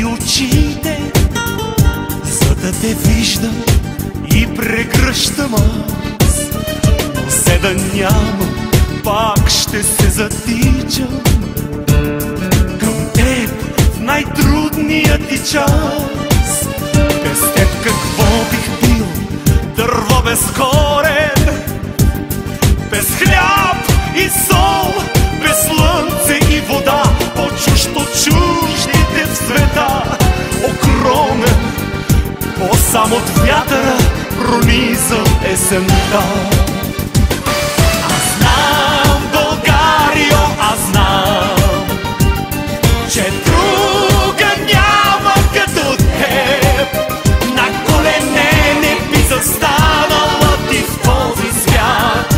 отвори очите, за да те виждам и прегръщам аз. Но се да няма, пак ще се затичам към теб в най-трудния ти час. Без теб какво бих бил? Дърво без корен, без хляб и сол, без слънце и вода, по-чужд от чуждите в света. Огромен, по-сам от вятъра пронизал есента. Аз знам, Българио, аз знам, че друга няма като теб. На колене не би застанала ти в този свят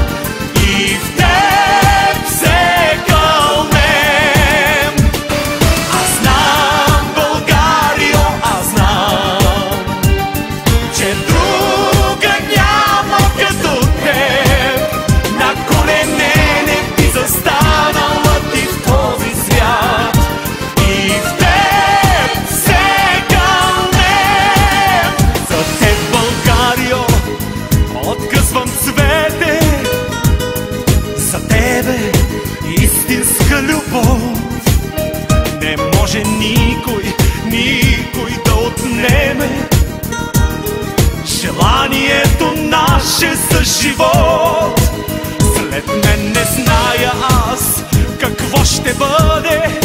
и в теб се кълнем. Аз знам, Българио, аз знам, че друга няма като теб. На колене не би застанала ти в този свят и в теб се кълнем. За теб, Българио, откъсвам цвете, за тебе истинска любов. Не може никой да отнеме желанието наше за живот. След мен не зная аз какво ще бъде,